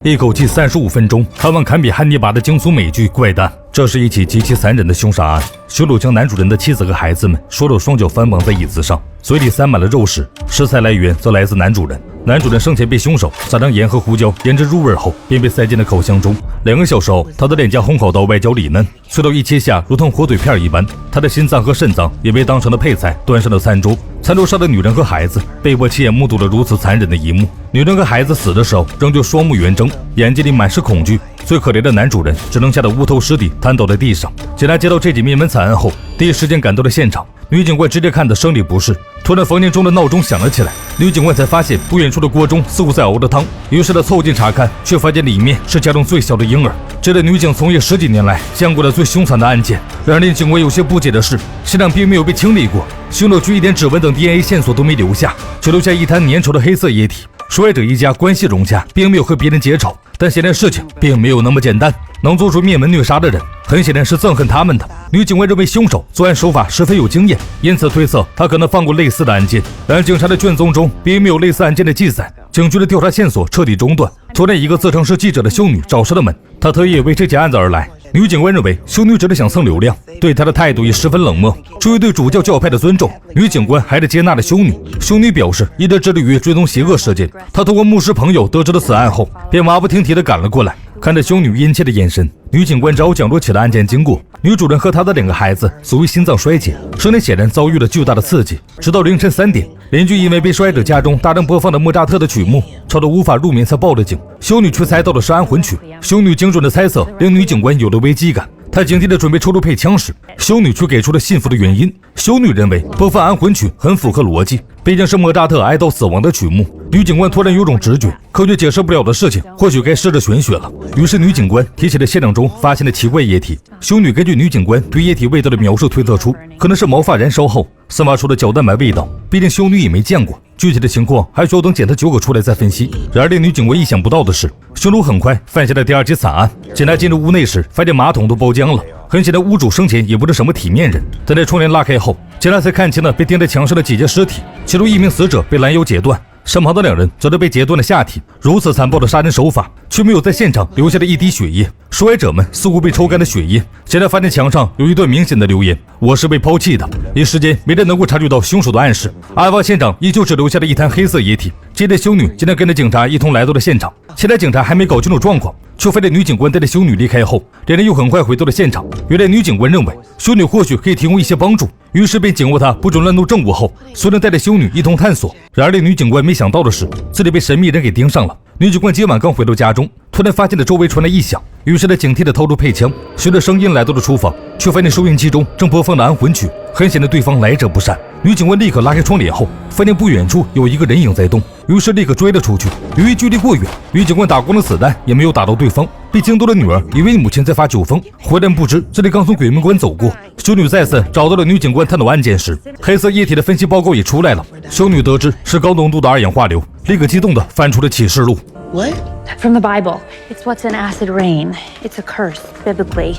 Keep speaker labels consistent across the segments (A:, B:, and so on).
A: 一口气35分钟看完堪比汉尼拔的惊悚美剧《怪诞》，这是一起极其残忍的凶杀案。凶手将男主人的妻子和孩子们双手双脚反绑在椅子上，嘴里塞满了肉食，食材来源则来自男主人。男主人生前被凶手撒上盐和胡椒腌制入味后，便被塞进了烤箱中。2个小时后，他的脸颊烘烤到外焦里嫩，脆到一切下如同火腿片一般。他的心脏和肾脏也被当成了配菜端上了餐桌。餐桌上的女人和孩子被迫亲眼目睹了如此残忍的一幕。女人和孩子死的时候仍旧双目圆睁，眼睛里满是恐惧。最可怜的男主人只能吓得无头尸体瘫倒在地上。警察接到这起灭门惨案后，第一时间赶到了现场。女警官直接看得生理不适，突然房间中的闹钟响了起来。女警官才发现不远处的锅中似乎在熬着汤，于是她凑近查看，却发现里面是家中最小的婴儿。这类女警从业10几年来见过的最凶残的案件。然而令警官有些不解的是，现场并没有被清理过，凶手却一点指纹等 DNA 线索都没留下，只留下一滩粘稠的黑色液体。受害者一家关系融洽，并没有和别人结仇，但显然事情并没有那么简单。能做出灭门虐杀的人，很显然是憎恨他们的。女警官认为凶手作案手法十分有经验，因此推测他可能犯过类似的案件。然而警察的卷宗中并没有类似案件的记载，警局的调查线索彻底中断。昨天一个自称是记者的修女找上了门，她特意为这起案子而来。女警官认为修女只是想蹭流量，对她的态度也十分冷漠。出于对主教教派的尊重，女警官还是接纳了修女。修女表示一直致力于追踪邪恶事件，她通过牧师朋友得知了此案后，便马不停蹄地赶了过来。看着修女殷切的眼神，女警官只好讲述起了案件经过。女主人和她的2个孩子属于心脏衰竭，生前显然遭遇了巨大的刺激。直到凌晨3点，邻居因为被受害者家中大量播放的莫扎特的曲目吵得无法入眠才报了警。修女却猜到了是安魂曲。修女精准的猜测令女警官有了危机感，她警惕地准备抽出配枪时，修女却给出了信服的原因。修女认为播放安魂曲很符合逻辑，毕竟是莫扎特哀悼死亡的曲目。女警官突然有种直觉，科学解释不了的事情或许该试着玄学了。于是女警官提起了现场中发现的奇怪液体。修女根据女警官对液体味道的描述推测出，可能是毛发燃烧后散发出的角蛋白味道，毕竟修女也没见过，具体的情况还需要等检测结果出来再分析。然而令女警官意想不到的是，凶手很快犯下了第2起惨案。警察进入屋内时，发现马桶都包浆了，很显然屋主生前也不是什么体面人。等在窗帘拉开后，警察才看清了被钉在墙上的几具尸体，其中1名死者被拦腰截断，身旁的2人则是被截断了下体。如此残暴的杀人手法，却没有在现场留下了一滴血液。受害者们似乎被抽干了血液。现在发现墙上有一段明显的留言：我是被抛弃的。一时间没人能够察觉到凶手的暗示。案发现场依旧只留下了一滩黑色液体。接着修女竟然跟着警察一同来到了现场。现在警察还没搞清楚状况，却发现女警官带着修女离开后，2人又很快回到了现场。原来女警官认为修女或许可以提供一些帮助，于是便警告她不准乱动证物后，随人带着修女一同探索。然而令女警官没想到的是，自己被神秘人给盯上了。女警官今晚刚回到家中，突然发现了周围传来异响，于是她警惕地掏出配枪，随着声音来到了厨房，却发现收音机中正播放的安魂曲，很显然对方来者不善。女警官立刻拉开窗帘后，发现不远处有一个人影在动，于是立刻追了出去。由于距离过远，女警官打光了子弹也没有打到对方。被惊动的女儿以为母亲在发酒疯，浑然不知这里刚从鬼门关走过。修女再次找到了女警官探讨案件时，黑色液体的分析报告也出来了。修女得知是高浓度的2氧化硫，立刻激动地翻出了启示录。
B: What?
C: From the Bible. It's what's in acid rain. It's a curse, biblically.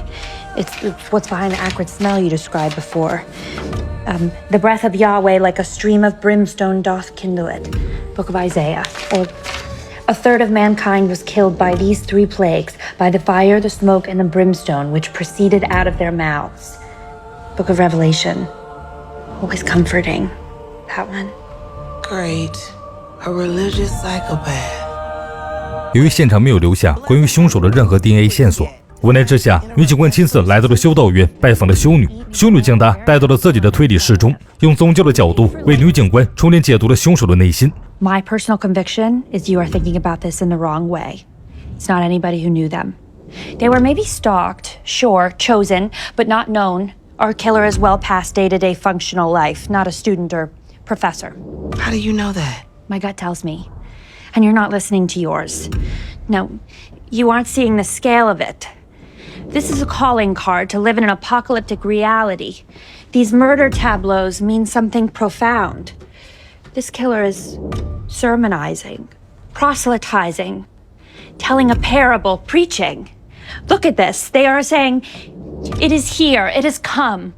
C: It's what's behind the acrid smell you described before. The breath of Yahweh like a stream of brimstone doth kindle it. Book of Isaiah. Or a third of mankind was killed by these 3 plagues, by the fire, the smoke, and the brimstone, which proceeded out of their mouths. Book of Revelation. Always comforting. That one.
B: Great. A religious psychopath.
A: 由于现场没有留下关于凶手的任何 DNA 线索，无奈之下，女警官亲自来到了修道院拜访了修女。修女将她带到了自己的推理室中，用宗教的角度为女警官重新解读了凶手的内心。
C: My personal conviction is you are thinking about this in the wrong way. It's not anybody who knew them. They were maybe stalked, sure, chosen, but not known. Our killer is well past day-to-day functional life, not a student or professor.
B: How do you know that?
C: My gut tells me. And you're not listening to yours. No, you aren't seeing the scale of it. This is a calling card to live in an apocalyptic reality. These murder tableaus mean something profound. This killer is sermonizing, proselytizing, telling a parable, preaching. Look at this. They are saying, it is here, it has come.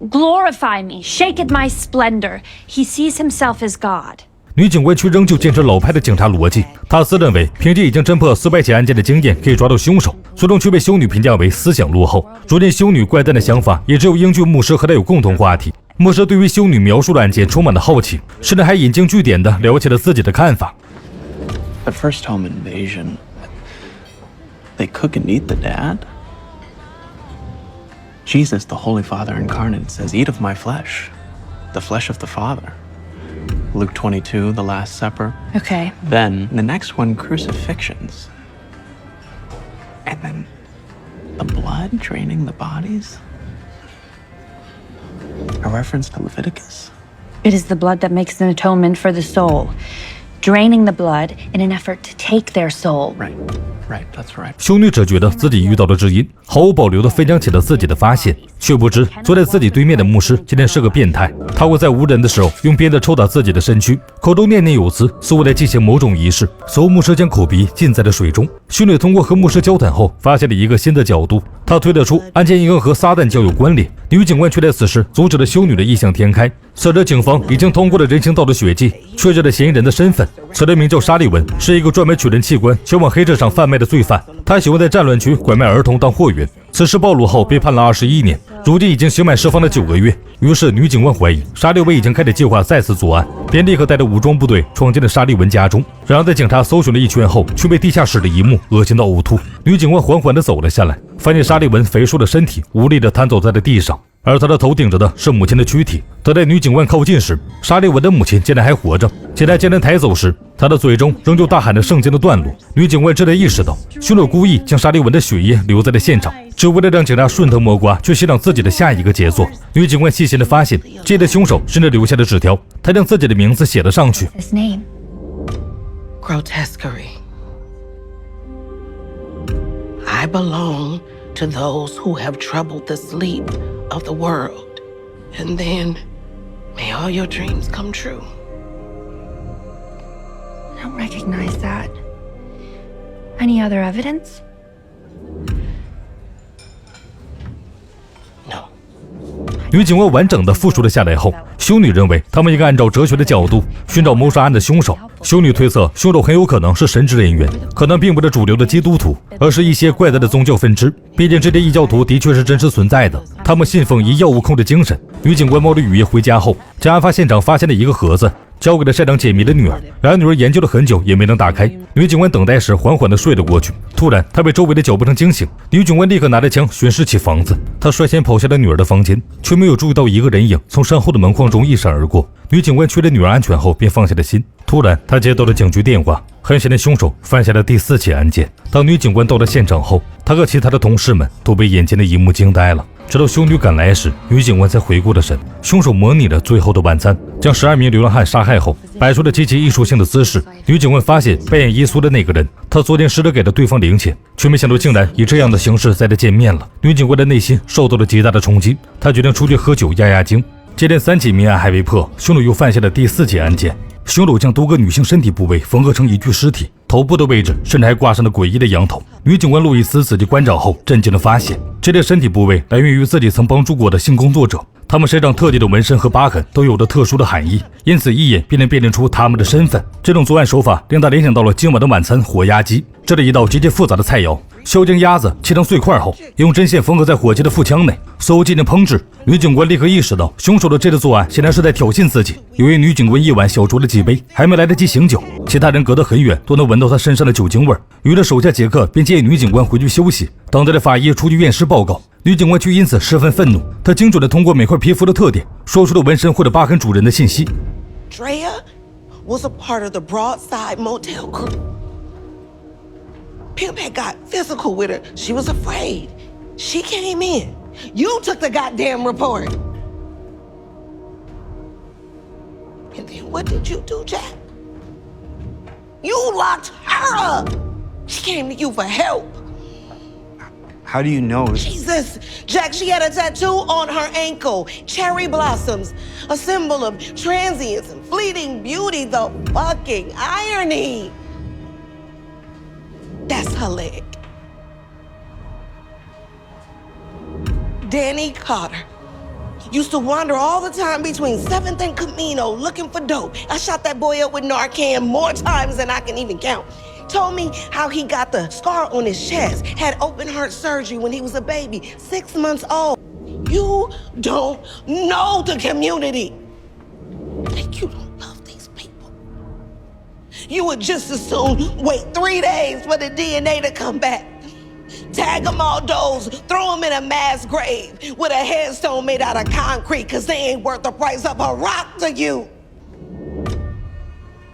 C: Glorify me, shake at my splendor. He sees himself as God.
A: 女警官却仍旧坚持老派的警察逻辑。她自认为凭借已经侦破400起案件的经验可以抓到凶手，最终却被修女评价为思想落后。如今修女怪诞的想法也只有英俊牧师和她有共同话题。牧师对于修女描述的案件充满了好奇，甚至还引经据典地聊起了自己的看法。
D: At first home invasion, they cook and eat the dad? Jesus, the Holy Father incarnate, says, "Eat of my flesh, the flesh of the Father." Luke 22, the Last Supper.
C: Okay.
D: Then, the next one, crucifixions. And then, the blood draining the bodies? A reference to Leviticus?
C: It is the blood that makes an atonement for the soul, draining the blood in an effort to take their soul.
D: Right, that's right.
A: 修女只觉得自己遇到了知音，毫无保留地分享起了自己的发现，却不知坐在自己对面的牧师今天是个变态。他会在无人的时候用鞭子抽打自己的身躯，口中念念有词，似乎在进行某种仪式。随后牧师将口鼻浸在了水中。修女通过和牧师交谈后，发现了一个新的角度，她推得出案件应该和撒旦教有关联。女警官却在此时阻止了修女的异想天开。此时警方已经通过了人行道的血迹，确认了嫌疑人的身份。此人名叫沙利文，是一个专门取人器官前往黑市上贩卖的罪犯。他喜欢在战乱区拐卖儿童当货源。此事暴露后被判了21年，如今已经刑满释放了9个月。于是女警官怀疑沙利文已经开始计划再次作案，便立刻带着武装部队闯进了沙利文家中。然而在警察搜寻了一圈后，却被地下室的一幕恶心到呕吐。女警官缓缓地走了下来，发现沙利文肥硕的身体无力地瘫走在了地上，而他的头顶着的是母亲的躯体。等待女警官靠近时，沙利文的母亲竟然还活着。警察将人抬走时，他的嘴中仍旧大喊着圣经的段落。女警官这才意识到，凶手故意将沙利文的血液留在了现场，只为了让警察顺藤摸瓜去欣赏自己的下一个杰作。女警官细心地发现，这的凶手甚至留下了纸条，他将自己的名字写了上去。
C: His name.
B: Grotesquerie. I belong to those who have troubled the sleep of the world. And then, may all your dreams come true.
C: I don't recognize that. Any other evidence?
B: No.
A: 女警官完整地复述了下来后，修女认为他们应该按照哲学的角度寻找谋杀案的凶手。修女推测，凶手很有可能是神职人员，可能并不是主流的基督徒，而是一些怪诞的宗教分支。毕竟这些异教徒的确是真实存在的，他们信奉以药物控制精神。女警官冒着雨夜回家后，在案发现场发现了一个盒子，交给了擅长解谜的女儿。然而女儿研究了很久也没能打开。女警官等待时缓缓地睡了过去，突然她被周围的脚步声惊醒。女警官立刻拿着枪巡视起房子，她率先跑下了女儿的房间，却没有注意到一个人影从身后的门框中一闪而过。女警官确认女儿安全后，便放下了心。突然，她接到了警局电话，很显然凶手犯下了第4起案件。当女警官到了现场后，她和其他的同事们都被眼前的一幕惊呆了。直到修女赶来时，女警官才回过了神。凶手模拟了最后的晚餐，将12名流浪汉杀害后，摆出了极其艺术性的姿势。女警官发现扮演耶稣的那个人，他昨天试着给了对方零钱，却没想到竟然以这样的形式再次见面了。女警官的内心受到了极大的冲击，她决定出去喝酒压压惊。接连3起命案还未破，凶手又犯下了第4起案件。凶手将多个女性身体部位缝合成一具尸体，头部的位置甚至还挂上了诡异的羊头。女警官路易斯仔细观察后，震惊地发现，这类身体部位来源于自己曾帮助过的性工作者，他们身上特定的纹身和疤痕都有着特殊的含义，因此一眼便能辨认出他们的身份。这种作案手法令他联想到了今晚的晚餐火鸭鸡，这是一道极其复杂的菜肴。削尖鸭子切成碎块后，用针线缝合在火鸡的腹腔内，随后进行烹制。女警官立刻意识到，凶手的这次作案显然是在挑衅自己。由于女警官一晚小酌了几杯，还没来得及醒酒，其他人隔得很远都能闻到她身上的酒精味。于是手下杰克便建议女警官回去休息，等待着法医出具验尸报告。女警官却因此十分愤怒，她精准地通过每块皮肤的特点，说出了纹身或者疤痕主人的信息。
B: Drea was a part of the Broadside Motel crew. Pimp had got physical with her. She was afraid. She came in. You took the goddamn report. And then what did you do, Jack? You locked her up. She came to you for help.
D: How do you know?
B: Jesus, Jack, she had a tattoo on her ankle. Cherry blossoms, a symbol of transience and fleeting beauty. The fucking irony. That's her leg. Danny Carter Used to wander all the time between 7th and Camino looking for dope. I shot that boy up with Narcan more times than I can even count. Told me how he got the scar on his chest, had open heart surgery when he was a baby, 6 months old. You don't know the community. Like you don't love these people. You would just as soon wait 3 days for the DNA to come back. Tag them all those, throw them in a mass grave with a headstone made out of concrete because they ain't worth the price of a rock to you.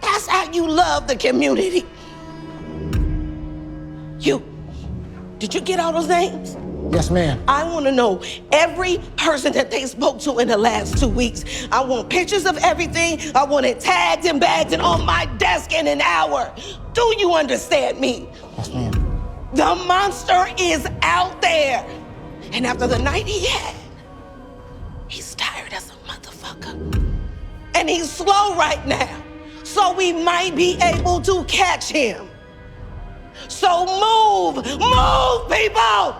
B: That's how you love the community. Did you get all those names?
E: Yes, ma'am.
B: I want to know every person that they spoke to in the last 2 weeks. I want pictures of everything. I want it tagged and bagged and on my desk in an hour. Do you understand me?
E: Yes, ma'am.
B: The monster is out there. And after the night he had, he's tired as a motherfucker. And he's slow right now. So we might be able to catch him. So move, people!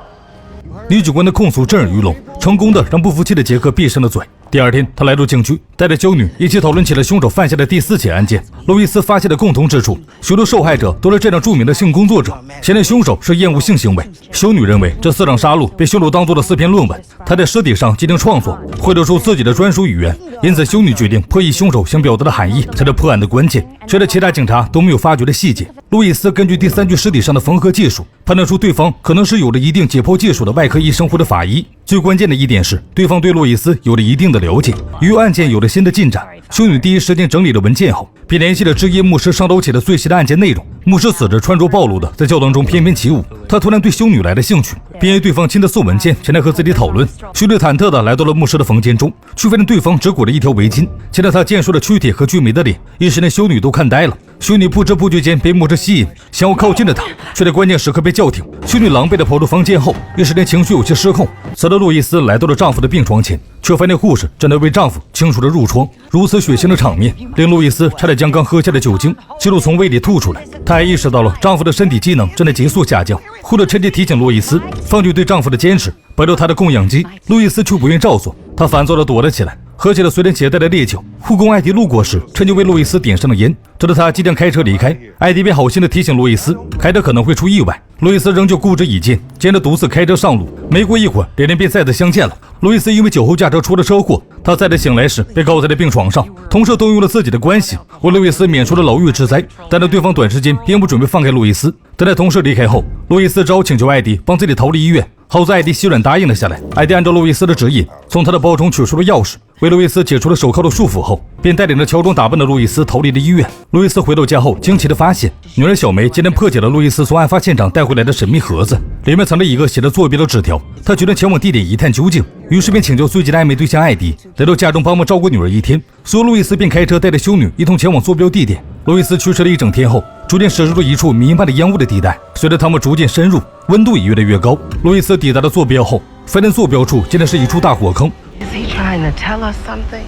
A: 女警官的控诉震耳欲聋，成功的让不服气的杰克闭上了嘴。第二天，他来到警局，带着修女一起讨论起了凶手犯下的第4起案件。路易斯发现的共同之处，许多受害者都是这样著名的性工作者，显然凶手是厌恶性行为。修女认为这4场杀戮被凶手当作了4篇论文，她在尸体上进行创作，绘制出自己的专属语言。因此，修女决定破译凶手想表达的含义，才是破案的关键，却是其他警察都没有发觉的细节。路易斯根据第3具尸体上的缝合技术，判断出对方可能是有着一定解剖技术的外科医生或者法医。最关键的一点是，对方对路易斯有了一定的了解。由于案件有了新的进展，修女第一时间整理了文件后，便联系了质疑牧师上头写的最新的案件内容。牧师死者穿着暴露的在教堂中翩翩起舞，他突然对修女来了兴趣，便约对方亲自送文件前来和自己讨论。修女忐忑地来到了牧师的房间中，却发现对方只裹着一条围巾，见到他健硕的躯体和俊美的脸，一时连修女都看呆了。修女不知不觉间被牧师吸引，想要靠近着他，却在关键时刻被叫停。修女狼狈地跑出房间后，一时间情绪有些失控。此时路易斯来到了丈夫的病床前，却发现护士正在为丈夫清除着褥疮。如此血腥的场面令路易斯差点将刚喝下的酒精记录从胃里吐出来。她还意识到了丈夫的身体机能正在急速下降。护士趁机提醒路易斯放弃对丈夫的坚持，摆脱他的供氧机。路易斯却不愿照做，他烦躁地躲了起来，喝起了随身携带的烈酒。护工艾迪路过时，趁机为路易斯点上了烟。直到他即将开车离开，艾迪便好心地提醒路易斯，开车可能会出意外。路易斯仍旧固执己见，接着独自开车上路。没过一会儿，两人便再次相见了。路易斯因为酒后驾车出了车祸，他再次醒来时被告在了病床上。同事动用了自己的关系，为路易斯免除了牢狱之灾。但是对方短时间并不准备放开路易斯。等待同事离开后，路易斯只好请求艾迪帮自己逃离医院。好在艾迪稀软答应了下来。艾迪按照路易斯的指引，从他的包中取出了钥匙，为路易斯解除了手铐的束缚后，便带领着乔装打扮的路易斯逃离了医院。路易斯回到家后，惊奇地发现女儿小梅竟然破解了路易斯从案发现场带回来的神秘盒子，里面藏着一个写着作别的纸条。他决定前往地点一探究竟，于是便请求最近的暧昧对象艾迪来到家中帮忙照顾女儿一天。随后路易斯便开车带着修女一同前往坐标地点。路易斯驱驰了一整天后，逐渐驶入了一处弥漫着烟雾的地带。随着他们逐渐深入，温度也越来越高。路易斯抵达了坐标后，发现坐标处竟然是一处大火坑。
B: Is he trying to tell us something?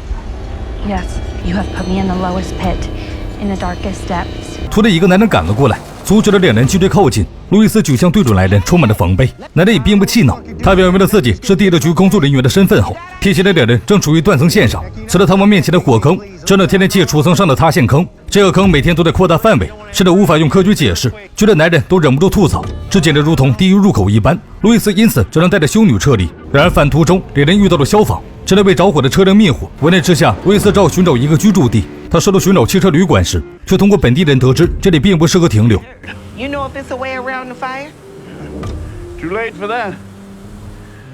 C: Yes, you have put me in the lowest pit, in the darkest depths.
A: 突然，一个男人赶了过来，阻止了两人继续靠近。路易斯举枪对准来人，充满了防备。男人也并不气恼，他表明了自己是地质局工作人员的身份后，提醒了两人正处于断层线上。此时他们面前的火坑正是天然气储层上的塌陷坑，这个坑每天都在扩大范围，甚至无法用科学解释，觉得男人都忍不住吐槽，这简直如同地狱入口一般。路易斯因此只能带着修女撤离。然而返途中，两人遇到了消防，正在为着火的车辆灭火。无奈之下，路易斯只好寻找一个居住地。他试图寻找汽车旅馆时，却通过本地人得知这里并不适合停留。
B: You know if it's a way around the fire?
F: Too late for that.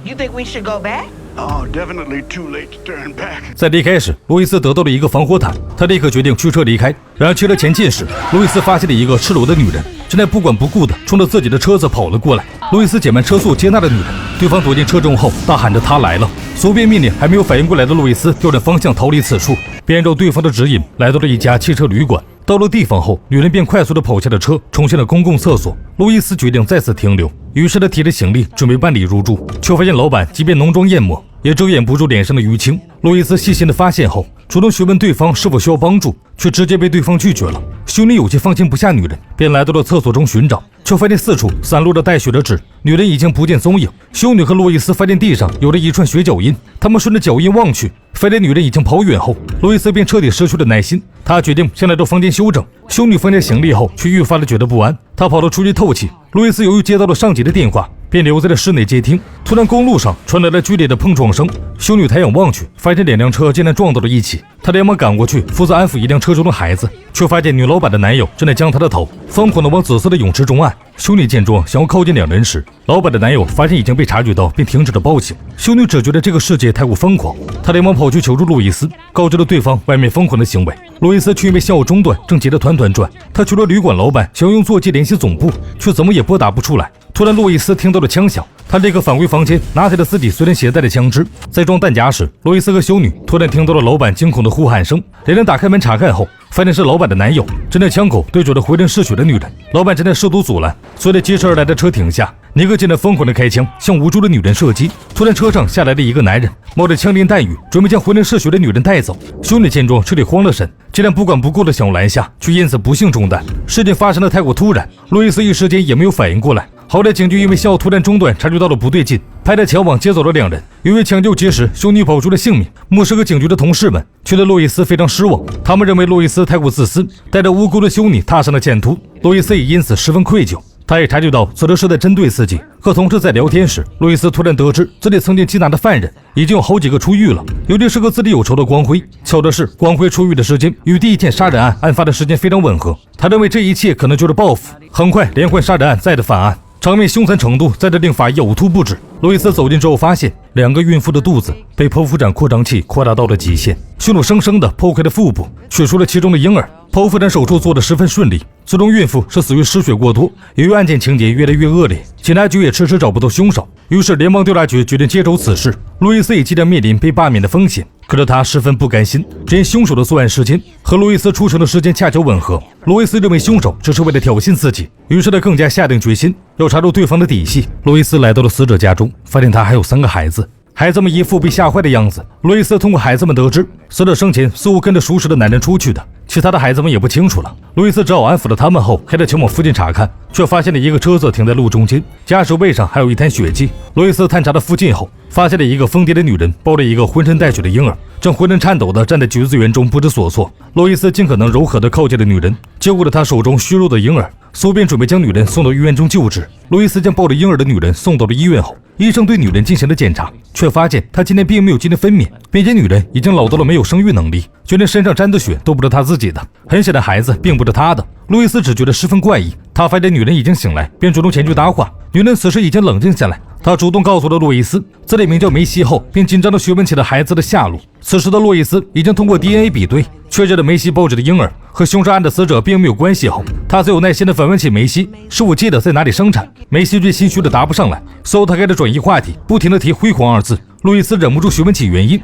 B: You think we should go back?
F: Oh, definitely too late to turn back.
A: 在离开时，路易斯得到了一个防火毯，他立刻决定驱车离开。然而，驱车前进时，路易斯发现了一个赤裸的女人，正在不管不顾地冲着自己的车子跑了过来。路易斯减慢车速接纳了女人，对方躲进车中后，大喊着他来了。所便命令还没有反应过来的路易斯调转方向逃离此处，便按照对方的指引来到了一家汽车旅馆。到了地方后，女人便快速地跑下了车，冲进了公共厕所。路易斯决定再次停留，于是他提着行李准备办理入住，却发现老板即便浓妆艳抹，也遮掩不住脸上的淤青。路易斯细心地发现后，主动询问对方是否需要帮助，却直接被对方拒绝了。修女有些放心不下女人，便来到了厕所中寻找，却发现四处散落着带血的纸，女人已经不见踪影。修女和路易斯发现地上有着一串血脚印，他们顺着脚印望去，发现女人已经跑远后，路易斯便彻底失去了耐心。他决定先来到房间休整。修女放下行李后，却愈发的觉得不安，她跑了出去透气。路易斯由于接到了上级的电话，便留在了室内接听。突然，公路上传来了剧烈的碰撞声。修女抬眼望去，发现两辆车竟然撞到了一起。她连忙赶过去，负责安抚一辆车中的孩子，却发现女老板的男友正在将她的头疯狂地往紫色的泳池中按。修女见状，想要靠近两人时，老板的男友发现已经被察觉到，并停止了报警。修女只觉得这个世界太过疯狂，她连忙跑去求助路易斯，告知了对方外面疯狂的行为。路易斯却因为信号中断，正急得团团转。他去了旅馆老板，想要用座机联系总部，却怎么也拨打不出来。突然，路易斯听到了枪响，他立刻返回房间，拿起了自己随身携带的枪支。在装弹夹时，路易斯和修女突然听到了老板惊恐的呼喊声。两人打开门查看后，发现是老板的男友，正在枪口对准了浑身是血的女人。老板正在试图阻拦，随着疾驰而来的车停下，尼克竟然疯狂的开枪向无助的女人射击。突然，车上下来了一个男人，冒着枪林弹雨，准备将浑身是血的女人带走。修女见状，彻底慌了神，竟然不管不顾的想要拦下，却因此不幸中弹。事情发生的太过突然，路易斯一时间也没有反应过来。好在警局因为信号突然中断，察觉到了不对劲，派人前往接走了两人。由于抢救及时，修女保住了性命。牧师和警局的同事们却对路易斯非常失望，他们认为路易斯太过自私，带着无辜的修女踏上了前途。路易斯也因此十分愧疚。他也察觉到此时是在针对自己。和同事在聊天时，路易斯突然得知自己曾经缉拿的犯人已经有好几个出狱了，尤其是和自己有仇的光辉。巧的是，光辉出狱的时间与第一件杀人案案发的时间非常吻合。他认为这一切可能就是报复。很快，连环杀人案再的犯案，场面凶残程度再的令法医呕吐不止。路易斯走近之后，发现两个孕妇的肚子被剖腹产扩张器扩大到了极限，凶手生生地剖开了腹部，取出了其中的婴儿。剖腹产手术做得十分顺利，最终孕妇是死于失血过多。由于案件情节越来越恶劣，警察局也迟迟找不到凶手，于是联邦调查局决定接手此事。路易斯也即将面临被罢免的风险，可是他十分不甘心，只因凶手的作案时间和路易斯出城的时间恰巧吻合。路易斯认为凶手只是为了挑衅自己，于是他更加下定决心要查出对方的底细。路易斯来到了死者家中，发现他还有3个孩子。孩子们一副被吓坏的样子。路易斯通过孩子们得知，死者生前似乎跟着熟识的男人出去的，其他的孩子们也不清楚了。路易斯只好安抚了他们后，开着前往附近查看，却发现了一个车子停在路中间，驾驶位上还有一滩血迹。路易斯探查到附近后，发现了一个疯癫的女人抱着一个浑身带血的婴儿，正浑身颤抖地站在橘子园中不知所措。路易斯尽可能柔和地靠近了女人，接过了她手中虚弱的婴儿，似乎便准备将女人送到医院中救治。路易斯将抱着婴儿的女人送到了医院后，医生对女人进行了检查，却发现她今天并没有精神分娩，并且女人已经老到了没有生育能力，就连身上沾的血都不是她自己的。很显然孩子并不是她的。路易斯只觉得十分怪异，他发现女人已经醒来，便主动前去搭话。女人此时已经冷静下来，她主动告诉了路易斯自己名叫梅西后，便紧张地询问起了孩子的下落。此时的路易斯已经通过 DNA 比对确认了梅西抱着的婴儿和凶杀案的死者并没有关系后，他才有耐心地反问起梅西是否记得在哪里生产。梅西却心虚地答不上来，随后他开始转移话题，不停地提辉煌2字。路易斯忍不住询问起原因。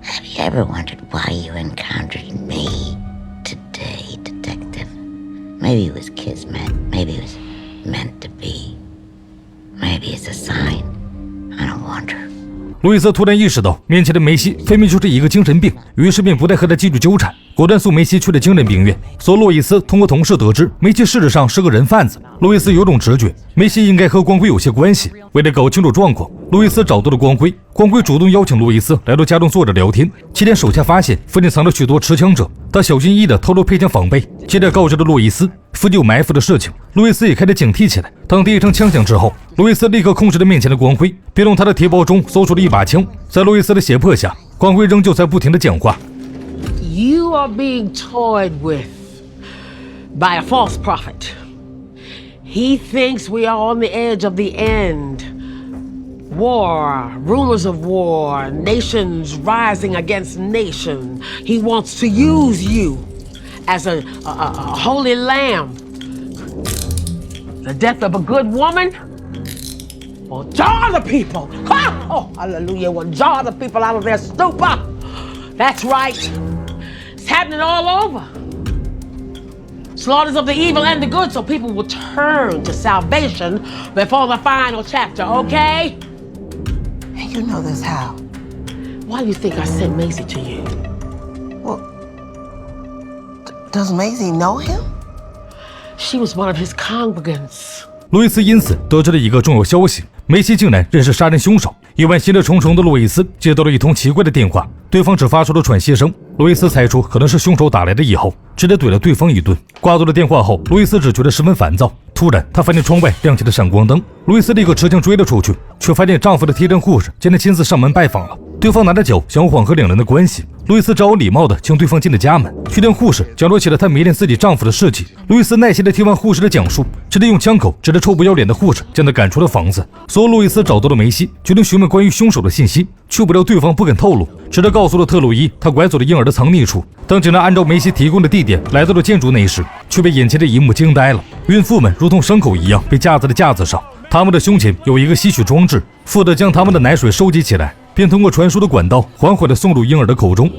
E: Have you ever wondered why you encountered me today, Detective? Maybe it was kismet. Maybe it was meant to be. Maybe it's a sign. I don't wonder.
A: 路易斯突然意识到面前的梅西分明就是一个精神病，于是便不再和他继续纠缠，果断送梅西去了精神病院。所以路易斯通过同事得知，梅西事实上是个人贩子。路易斯有种直觉，梅西应该和光辉有些关系。为了搞清楚状况，路易斯找到了光辉。光辉主动邀请路易斯来到家中坐着聊天。期间手下发现附近藏着许多持枪者，他小心翼翼地偷偷配枪防备，接着告知了路易斯附近有埋伏的事情。路易斯也开始警惕起来。当第一声枪响之后，路易斯立刻控制了面前的光辉，并从他的提包中搜出了一把枪。在路易斯的胁迫下，光辉仍旧在不停地讲话。
G: You are being toyed with by a false prophet. He thinks we are on the edge of the end. War, rumors of war, nations rising against nation. He wants to use you as a holy lamb. The death of a good woman will jar the people. Ha! Oh, hallelujah, will jar the people out of their stupor. That's right. It's happening all over. Slaughters of the evil and the good, so people will turn to salvation before the final chapter, okay?
B: And you know this how?
G: Why do you think I sent Macy to you?
B: Well, Does Maisie know him?
G: She was one of his congregants.
A: 路易斯因此得知了一个重要消息，梅西竟然认识杀人凶手。意外心事重重的路易斯接到了一通奇怪的电话，对方只发出了喘息声。路易斯猜出可能是凶手打来的以后，直接怼了对方一顿。挂断了电话后，路易斯只觉得十分烦躁。突然，他发现窗外亮起了闪光灯，路易斯立刻持枪追了出去，却发现丈夫的贴身护士竟然亲自上门拜访了。对方拿着酒想要缓和两人的关系，路易斯只好礼貌地请对方进了家门，却听护士讲述起了她迷恋自己丈夫的事迹。路易斯耐心地听完护士的讲述，直接用枪口指着臭不要脸的护士，将她赶出了房子。随后，路易斯找到了梅西，决定询问关于凶手的信息，却不料对方不肯透露，只是告诉了特洛伊他拐走了婴儿的藏匿处。当警察按照梅西提供的地点来到了建筑内时，却被眼前的一幕惊呆了。孕妇们如同牲口一样被架在了架子上，他们的胸前有一个吸取装置，负责将他们的奶水收集起来，并通过传输的管道缓缓地送入婴儿的口中。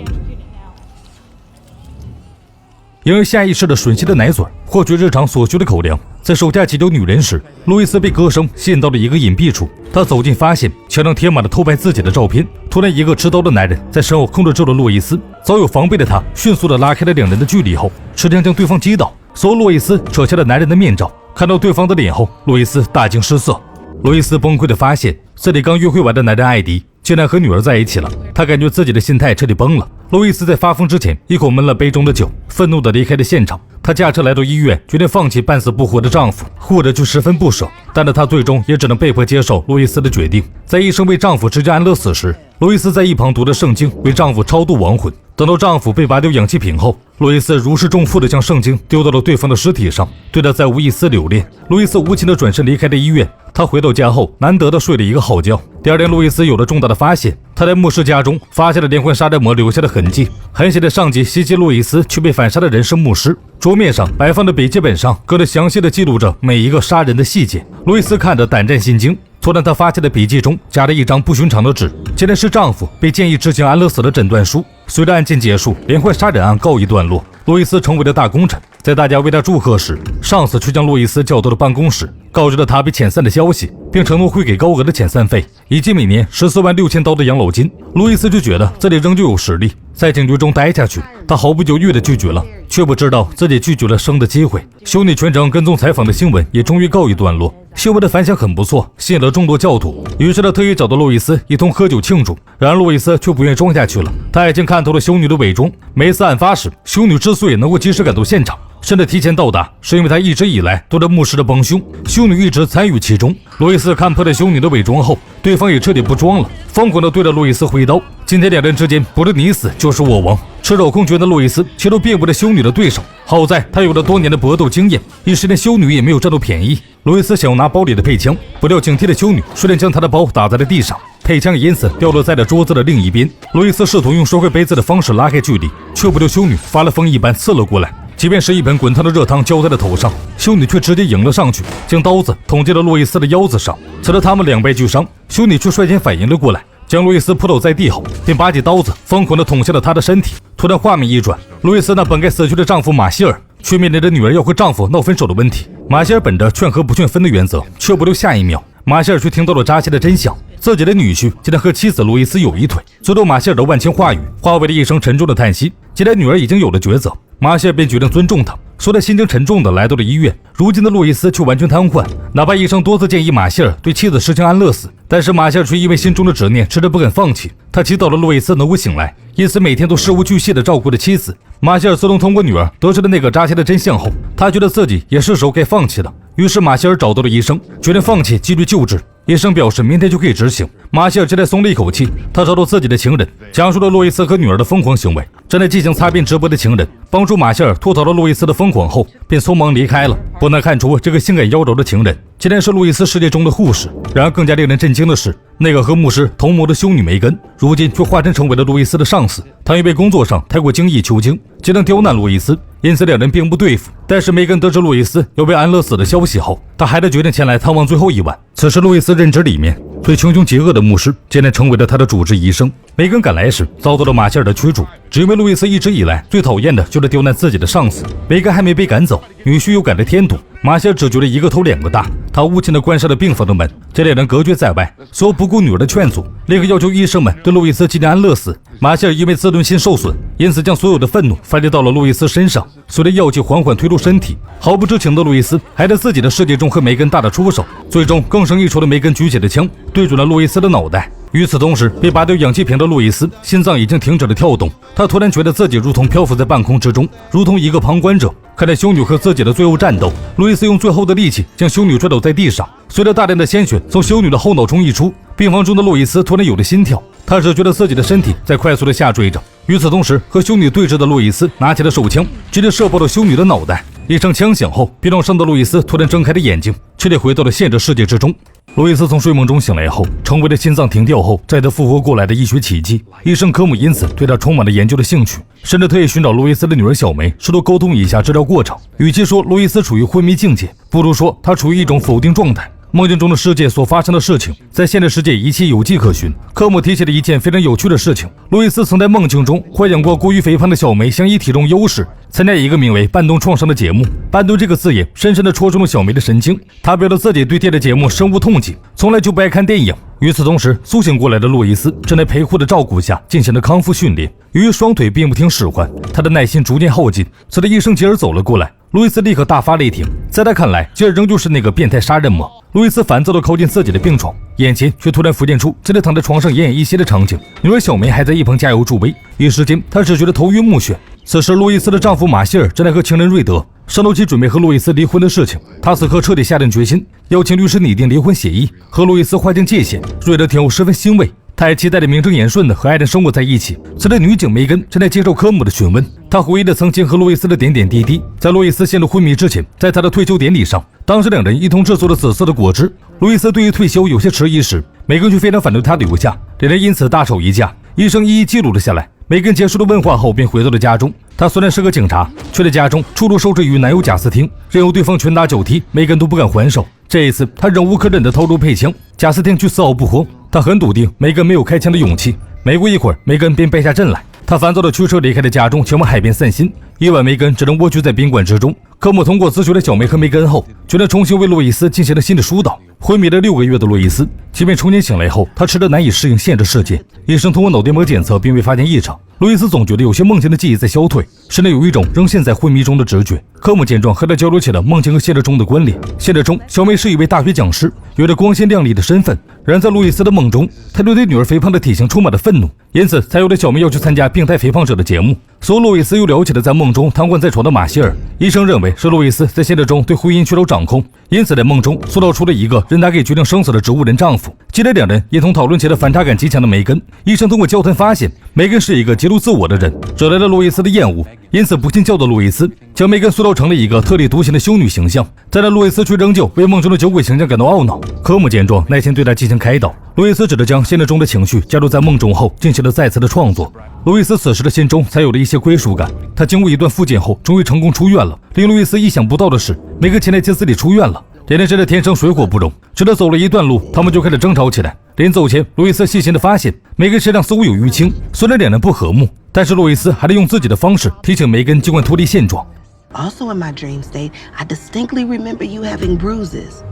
A: 婴儿下意识地吮吸着奶嘴，获取日常所需的口粮。在手下急救女人时，路易斯被歌声吸引到了一个隐蔽处。他走近，发现墙上贴满了偷拍自己的照片。突然，一个持刀的男人在身后控制住了路易斯。早有防备的他，迅速地拉开了两人的距离后，持枪将对方击倒。随后，路易斯扯下了男人的面罩，看到对方的脸后，路易斯大惊失色。路易斯崩溃地发现，自己刚约会完的男人艾迪竟然和女儿在一起了，他感觉自己的心态彻底崩了。路易斯在发疯之前一口闷了杯中的酒，愤怒地离开了现场。她驾车来到医院，决定放弃半死不活的丈夫，护着却十分不舍，但是她最终也只能被迫接受路易斯的决定。在医生为丈夫直接安乐死时，路易斯在一旁读着圣经，为丈夫超度亡魂。等到丈夫被拔掉氧气瓶后，路易斯如释重负地将圣经丢到了对方的尸体上，对他再无一丝留恋。路易斯无情地转身离开了医院。他回到家后，难得地睡了一个好觉。第二天，路易斯有了重大的发现，他在牧师家中发现了连环杀人魔留下的痕迹。很显的上级袭击路易斯却被反杀的人是牧师。桌面上摆放的笔记本上搁着详细地记录着每一个杀人的细节。路易斯看着胆战心惊。突然，他发现的笔记中夹着一张不寻常的纸，竟然是丈夫被建议执行安乐死的诊断书。随着案件结束，连环杀人案告一段落，路易斯成为了大功臣。在大家为他祝贺时，上司却将路易斯叫到了办公室，告知了他被遣散的消息，并承诺会给高额的遣散费以及每年14万6千刀的养老金。路易斯就觉得自己仍旧有实力，在警局中待下去。他毫不犹豫地拒绝了，却不知道自己拒绝了生的机会。修女全程跟踪采访的新闻也终于告一段落。新闻的反响很不错，吸引了众多教徒，于是他特意找到路易斯一同喝酒庆祝。然而路易斯却不愿装下去了，他已经看透了修女的伪装。每次案发时，修女之所以能够及时赶到现场，甚至提前到达，是因为他一直以来都在目视着帮凶，修女一直参与其中。路易斯看破了修女的伪装后，对方也彻底不装了，疯狂地对着路易斯挥刀。今天两人之间不是你死就是我亡。赤手空拳的路易斯其实并不是修女的对手，好在他有了多年的搏斗经验，一时连修女也没有占到便宜。路易斯想要拿包里的配枪，不料警惕的修女顺便将他的包打在了地上，配枪也因此掉落在了桌子的另一边。路易斯试图用摔坏杯子的方式拉开距离，却不料修女发了疯一般刺了过来。即便是一盆滚烫的热汤浇在了头上，修女却直接迎了上去，将刀子捅进了路易斯的腰子上。使得他们两败俱伤，修女却率先反应了过来，将路易斯扑倒在地后，便拔起刀子疯狂地捅向了他的身体。突然画面一转，路易斯那本该死去的丈夫马歇尔却面临着女儿要和丈夫闹分手的问题。马歇尔本着劝和不劝分的原则，却不料下一秒马歇尔却听到了扎心的真相，自己的女婿竟然和妻子路易斯有一腿。最后马歇尔的万千话语化为了一声沉重的叹息。既然女儿已经有了抉择，马歇尔便决定尊重她。说他心情沉重地来到了医院，如今的路易斯却完全瘫痪。哪怕医生多次建议马歇尔对妻子实行安乐死，但是马歇尔却因为心中的执念迟迟不肯放弃。他祈祷了路易斯能够醒来，因此每天都事无巨细地照顾着妻子。马歇尔自从通过女儿得知了那个扎心的真相后，他觉得自己也是时候该放弃了。于是马歇尔找到了医生，决定放弃纪律救治。医生表示明天就可以执行。马歇尔这才松了一口气，他找到自己的情人，讲述了路易斯和女儿的疯狂行为。正在进行擦边直播的情人帮助马歇尔脱逃了路易斯的疯狂后，便匆忙离开了。不难看出，这个性感妖娆的情人竟然是路易斯世界中的护士。然而更加令人震惊的是，那个和牧师同谋的修女梅根，如今却化身成为了路易斯的上司。她因为工作上太过精益求精，经常刁难路易斯，因此两人并不对付。但是梅根得知路易斯要被安乐死的消息后，他还是决定前来探望最后一晚。此时路易斯任职里面最穷凶极恶的牧师，竟然成为了他的主治医生。梅根赶来时遭到了马歇尔的驱逐，只因为路易斯一直以来最讨厌的就是刁难自己的上司。梅根还没被赶走，女婿又赶来添堵，马歇尔只觉得一个头两个大，他无情地关上了病房的门，将两人隔绝在外。所有不顾女儿的劝阻，立刻要求医生们对路易斯进行安乐死。马歇尔因为自尊心受损，因此将所有的愤怒发泄到了路易斯身上。随着药剂缓缓推入身体，毫不知情的路易斯还在自己的世界中和梅根大打出手，最终更胜一筹的梅根举起的枪对准了路易斯的脑袋。与此同时，被拔掉氧气瓶的路易斯心脏已经停止了跳动，他突然觉得自己如同漂浮在半空之中，如同一个旁观者，看着修女和自己的最后战斗。路易斯用最后的力气将修女摔倒在地上，随着大量的鲜血从修女的后脑中溢出，病房中的路易斯突然有了心跳，他只觉得自己的身体在快速的下坠着。与此同时，和修女对峙的路易斯拿起了手枪，直接射爆了修女的脑袋。一声枪响后，病床上的路易斯突然睁开了眼睛，彻底回到了现实世界之中。路易斯从睡梦中醒来后，成为了心脏停掉后再次复活过来的医学奇迹。医生科姆因此对他充满了研究的兴趣，甚至特意寻找路易斯的女儿小梅，试图沟通一下治疗过程。与其说路易斯处于昏迷境界，不如说他处于一种否定状态。梦境中的世界所发生的事情，在现实世界一切有迹可循。科姆提起了一件非常有趣的事情：路易斯曾在梦境中幻想过过于肥胖的小梅想以体重优势参加一个名为《半蹲创伤》的节目。半蹲这个字眼深深地戳中了小梅的神经，她表示自己对这类节目深恶痛疾，从来就不爱看电影。与此同时，苏醒过来的路易斯正在陪护的照顾下进行了康复训练。由于双腿并不听使唤，他的耐心逐渐耗尽。随着医生吉尔走了过来，路易斯立刻大发雷霆。在他看来，吉尔仍旧是那个变态杀人魔。路易斯烦躁地靠近自己的病床，眼前却突然浮现出正在躺在床上奄奄一息的场景。女儿小梅还在一旁加油助威，一时间他只觉得头晕目眩。此时，路易斯的丈夫马歇尔正在和情人瑞德商讨起准备和路易斯离婚的事情。他此刻彻底下定决心，要请律师拟定离婚协议，和路易斯划清界限。瑞德听后十分欣慰，他还期待着名正言顺地和爱人生活在一起。随着女警梅根正在接受科姆的询问，他回忆了曾经和路易斯的点点滴滴。在路易斯陷入昏迷之前，在他的退休典礼上，当时两人一同制作了紫色的果汁。路易斯对于退休有些迟疑时，梅根却非常反对他留下，两人因此大吵一架。医生一一记录了下来。梅根结束了问话后便回到了家中。他虽然是个警察，却在家中处处受制于男友贾斯汀，任由对方拳打脚踢，梅根都不敢还手。这一次他忍无可忍地掏出配枪，贾斯汀却丝毫不慌。他很笃定梅根没有开枪的勇气。没过一会儿，梅根便败下阵来。他烦躁地驱车离开了家中，前往海边散心。夜晚，梅根只能蜗居在宾馆之中。科姆通过咨询了小梅和梅根后，决定重新为路易斯进行了新的疏导。昏迷了6个月的路易斯，即便重新醒来后，他迟迟难以适应现实世界。医生通过脑电波检测，并未发现异常。路易斯总觉得有些梦境的记忆在消退，甚至有一种仍陷在昏迷中的直觉。科姆见状，和他交流起了梦境和现实中的关联。现实中，小梅是一位大学讲师，有着光鲜亮丽的身份。然而在路易斯的梦中，他对女儿肥胖的体型充满了愤怒，因此才有了小梅要去参加病态肥胖者的节目。所以路易斯又聊起了在梦中瘫痪在床的马歇尔。医生认为是路易斯在现实中对婚姻缺少掌控，因此在梦中塑造出了一个任他可以决定生死的植物人丈夫。接着两人一同讨论起了反差感极强的梅根。医生通过交谈发现，梅根是一个极度自我的人，惹来了路易斯的厌恶，因此不信教的路易斯将梅根塑造成了一个特立独行的修女形象。但是路易斯却仍旧为梦中的酒鬼形象感到懊恼。科姆见状，耐心对他进行开导。路易斯只得将现实中的情绪加入在梦中后，进行了再次的创作。路易斯此时的心中才有了一些归属感。他经过一段复健后，终于成功出院了。令路易斯意想不到的是，梅根前来接自己出院了。两人真的天生水火不容，直到走了一段路，他们就开始争吵起来。临走前，路易斯细心地发现梅根身上似乎有淤青。虽然两人不和睦，但是路易斯还得用自己的方式提醒梅根尽管脱离现状。
B: Also in my dream state, I distinctly remember you having bruises,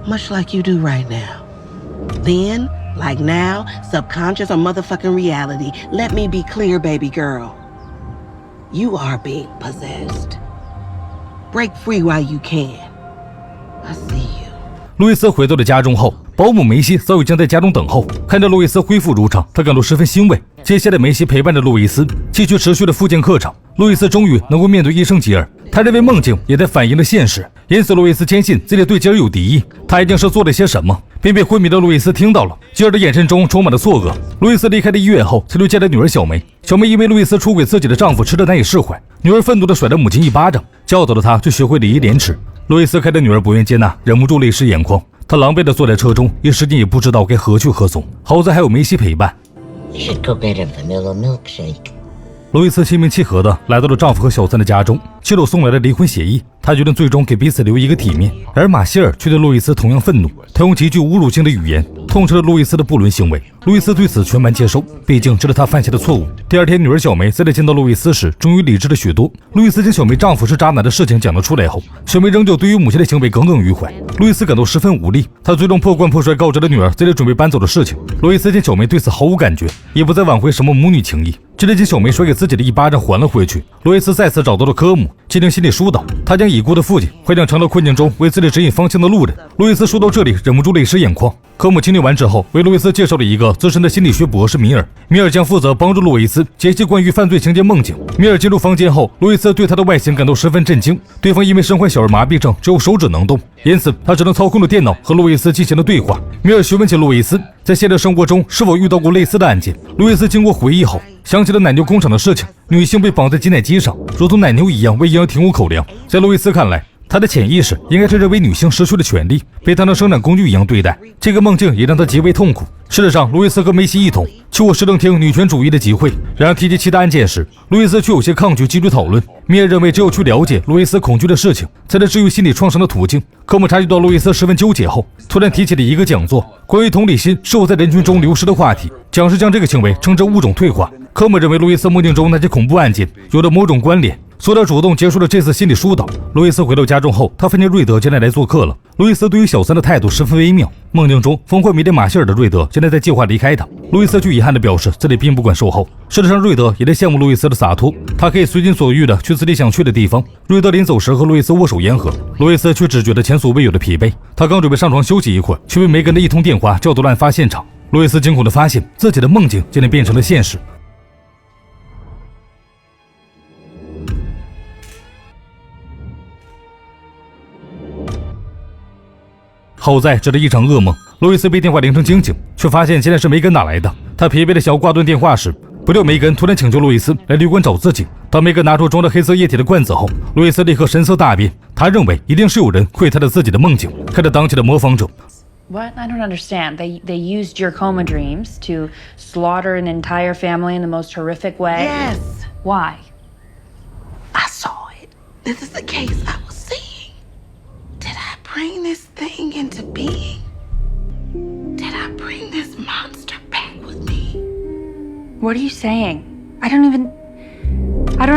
B: much like you do right now. Then, like now, subconscious or motherfucking reality, let me be clear, baby girl. You are being possessed. Break free while you can. I see you.
A: 路易斯回到了家中后，保姆梅西早已经在家中等候。看着路易斯恢复如常，他感到十分欣慰。接下来，梅西陪伴着路易斯继续持续的复健课程。路易斯终于能够面对医生吉尔，他认为梦境也在反映了现实，因此路易斯坚信自己对吉尔有敌意。他一定是做了些什么，并被昏迷的路易斯听到了。吉尔的眼神中充满了错愕。路易斯离开了医院后，才留下了女儿小梅。小梅因为路易斯出轨自己的丈夫，迟迟难以释怀。女儿愤怒地甩了母亲一巴掌，教导了她去学会礼义廉耻。路易斯看着女儿不愿接纳，忍不住泪湿眼眶。他狼狈地坐在车中，一时间也不知道该何去何从。好在还有梅西陪伴。
E: You should go get a vanilla milkshake.
A: 路易斯心平气和地来到了丈夫和小三的家中，亲手送来了离婚协议。他决定最终给彼此留一个体面。而马歇尔却对路易斯同样愤怒，他用极具侮辱性的语言痛斥了路易斯的不伦行为。路易斯对此全盘接受，毕竟这是他犯下的错误。第二天，女儿小梅再来见到路易斯时，终于理智了许多。路易斯将小梅丈夫是渣男的事情讲了出来后，小梅仍旧对于母亲的行为耿耿于怀。路易斯感到十分无力，他最终破罐破摔告知了女儿这里准备搬走的事情。路易斯见小梅对此毫无感觉，也不再挽回什么母女情谊，直接将小梅甩给自己的一巴掌还了回去。路易斯再次找到了科姆，进行心理疏导，他将已故的父亲幻想成了困境中为自己指引方向的路人。路易斯说到这里，忍不住泪湿眼眶。科姆清理完之后，为路易斯介绍了一个资深的心理学博士米尔。米尔将负责帮助路易斯解析关于犯罪情节梦境。米尔进入房间后，路易斯对他的外形感到十分震惊。对方因为身患小儿麻痹症，只有手指能动，因此他只能操控着电脑和路易斯进行了对话。米尔询问起路易斯在现实生活中是否遇到过类似的案件。路易斯经过回忆后，想起了奶牛工厂的事情，女性被绑在挤奶机上，如同奶牛一样为营养提供口粮。在路易斯看来，他的潜意识应该是认为女性失去了权利，被当成生产工具一样对待。这个梦境也让他极为痛苦。事实上，路易斯和梅西一同去过市政厅女权主义的集会。然而提及其他案件时，路易斯却有些抗拒继续讨论。米尔认为只有去了解路易斯恐惧的事情，才能治愈心理创伤的途径。科姆察觉到路易斯十分纠结后，突然提起了一个讲座，关于同理心是否在人群中流失的话题。讲师将这个行为称之物种退化。科姆认为路易斯梦境中那些恐怖案件有着某种关联，所以他主动结束了这次心理疏导。路易斯回到家中后，他发现瑞德今天来做客了。路易斯对于小三的态度十分微妙。梦境中疯狂迷恋马歇尔的瑞德现在在计划离开他。路易斯却遗憾地表示自己并不管售后。事实上，瑞德也在羡慕路易斯的洒脱，他可以随心所欲地去自己想去的地方。瑞德临走时和路易斯握手言和，路易斯却只觉得前所未有的疲惫。他刚准备上床休息一会儿，却被梅根的一通电话叫到了案发现场。路易斯惊恐地发现自己的梦境竟然变成了现实。好在这是一场噩梦。路易斯被电话铃声惊醒，却发现竟然是梅根打来的。他疲惫的想要挂断电话时，不料梅根突然请求路易斯来旅馆找自己。当梅根拿出装着黑色液体的罐子后，路易斯立刻神色大变。他认为一定是有人窥探了自己的梦境，看着当起了模仿者。
C: What? I don't understand. They used your coma dreams to slaughter an entire family in the most horrific way?
B: Yes.
C: Why?
B: I saw it. This is the case I was seeing. Did I bring this thing into being? Did I bring this monster back with me?
C: What are you saying? I don't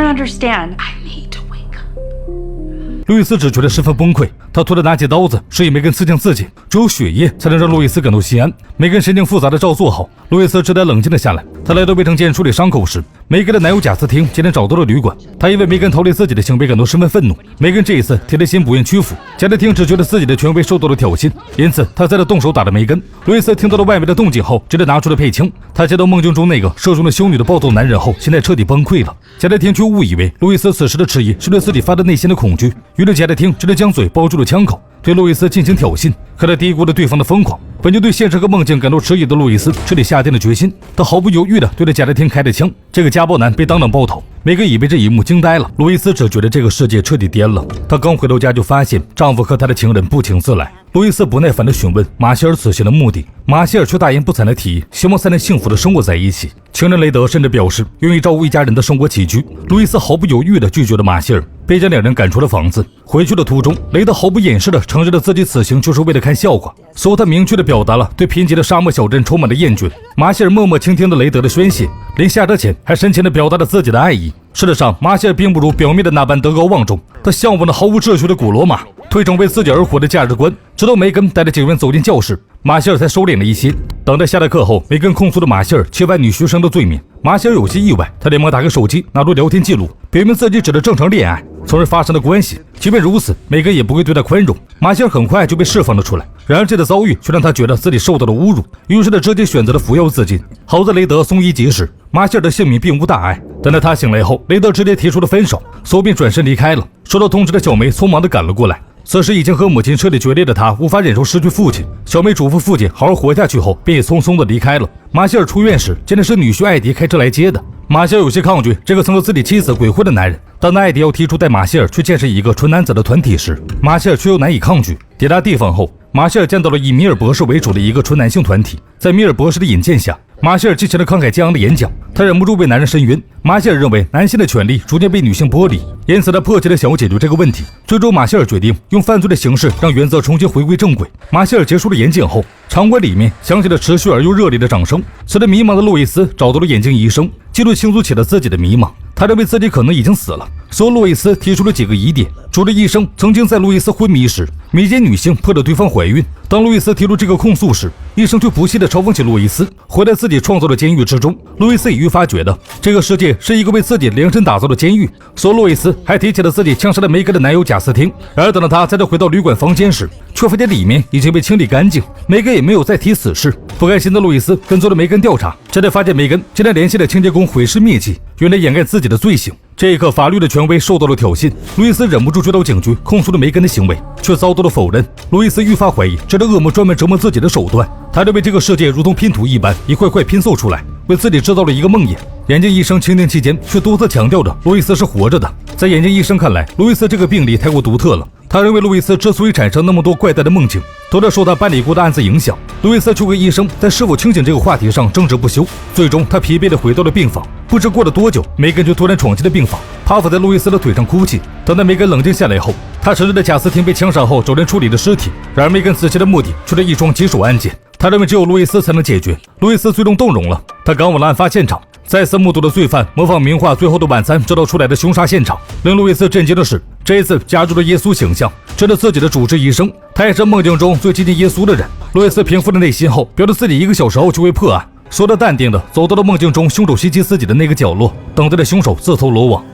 C: understand.
B: I need to wake up.
A: 路易斯只觉得十分崩溃，他突然拿起刀子示意梅根刺向自己，只有血液才能让路易斯感到心安。梅根神经复杂的照做后，路易斯只得冷静了下来。他来到卫生间处理伤口时，梅根的男友贾斯汀竟然找到了旅馆。他因为梅根逃离自己的行为感到十分愤怒。梅根这一次铁了心不愿屈服，贾斯汀只觉得自己的权威受到了挑衅，因此他再次动手打了梅根。路易斯听到了外面的动静后，只得拿出了配枪。他见到梦境中那个射中了修女的暴躁男人后，现在彻底崩溃了。贾斯汀却误以为路易斯此时的迟疑是对自己发自内心的恐惧，于是贾斯汀只能将嘴包住了枪口，对路易斯进行挑衅。可他低估了对方的疯狂，本就对现实和梦境感到迟疑的路易斯彻底下定了决心。他毫不犹豫地对着贾斯汀开了枪，这个家暴男被当场爆头。梅根已被这一幕惊呆了。路易斯只觉得这个世界彻底颠了。她刚回到家就发现丈夫和她的情人不请自来。路易斯不耐烦地询问马歇尔此行的目的，马歇尔却大言不惭地提议希望三人幸福地生活在一起。情人雷德甚至表示愿意照顾一家人的生活起居。路易斯毫不犹豫地拒绝了马歇尔，便将两人赶出了房子。回去的途中，雷德毫不掩饰地承认了自己此行就是为了看笑话，随后他明确地表达了对贫瘠的沙漠小镇充满了厌倦。马歇尔默默倾听了雷德的宣泄，临下车前还深情地表达了自己的爱意。事实上，马歇尔并不如表面的那般德高望重，他向往的毫无秩序的古罗马，推崇为自己而活的价值观。直到梅根带着警员走进教室，马歇尔才收敛了一些。等待下了课后，梅根控诉了马歇尔侵犯女学生的罪名。马歇尔有些意外，他连忙打开手机，拿出聊天记录，表明自己只是正常恋爱，从而发生了关系。即便如此，梅根也不会对他宽容。马歇尔很快就被释放了出来，然而这次遭遇却让他觉得自己受到了侮辱，于是他直接选择了服药自尽。好在雷德送医及时，马歇尔的性命并无大碍。等到他醒来后，雷德直接提出了分手，所便转身离开了。收到通知的小梅匆忙地赶了过来。此时已经和母亲彻底决裂的他无法忍受失去父亲，小梅嘱咐父亲好好活下去后，便也匆匆地离开了。马歇尔出院时，竟然是女婿艾迪开车来接的。马歇尔有些抗拒这个曾和自己妻子鬼混的男人。当艾迪要提出带马歇尔去见识一个纯男子的团体时，马歇尔却又难以抗拒。抵达地方后，马歇尔见到了以米尔博士为主的一个纯男性团体。在米尔博士的引荐下，马歇尔进行了慷慨激昂的演讲，他忍不住为男人申冤。马歇尔认为男性的权利逐渐被女性剥离，因此他迫切地想要解决这个问题。最终，马歇尔决定用犯罪的形式让原则重新回归正轨。马歇尔结束了演讲后，场馆里面响起了持续而又热烈的掌声。随着迷茫的路易斯找到了眼镜医生，记录倾诉起了自己的迷茫。他认为自己可能已经死了，所以路易斯提出了几个疑点。除了医生曾经在路易斯昏迷时迷奸女性，迫使对方怀孕，当路易斯提出这个控诉时，医生却不屑地嘲讽起路易斯。回到自己创造的监狱之中，路易斯也愈发觉得这个世界是一个为自己量身打造的监狱。所以路易斯还提起了自己枪杀了梅根的男友贾斯汀。然而等到他再次回到旅馆房间时，却发现里面已经被清理干净，梅根也没有再提此事。不甘心的路易斯跟踪了梅根调查，这才发现梅根竟然联系了清洁工毁尸灭迹，用来掩盖自己的罪行。这一刻，法律的权威受到了挑衅，路易斯忍不住追到警局控诉了梅根的行为，却遭到了否认。路易斯愈发怀疑这是恶魔专门折磨自己的手段。他认为这个世界如同拼图一般，一块块拼凑出来，为自己制造了一个梦魇。眼镜医生倾听期间却多次强调着路易斯是活着的。在眼镜医生看来，路易斯这个病例太过独特了。他认为路易斯之所以产生那么多怪诞的梦境，都是受他办理过的案子影响。路易斯却跟医生在是否清醒这个话题上争执不休。最终，他疲惫地回到了病房。不知过了多久，梅根就突然闯进了病房，趴伏在路易斯的腿上哭泣。等待梅根冷静下来后，他承认了贾斯汀被枪杀后找人处理的尸体。然而梅根此前的目的却是一桩棘手案件，他认为只有路易斯才能解决。路易斯最终动容了，他赶往了案发现场。再次目睹了罪犯模仿名画《最后的晚餐》制造出来的凶杀现场。令路易斯震惊的是，这一次加入了耶稣形象，成了自己的主治医生。他也是梦境中最接近耶稣的人。路易斯平复了内心后，表示自己1个小时后就会破案，说得淡定的走到了梦境中凶手袭击自己的那个角落，等待着凶手自投罗网。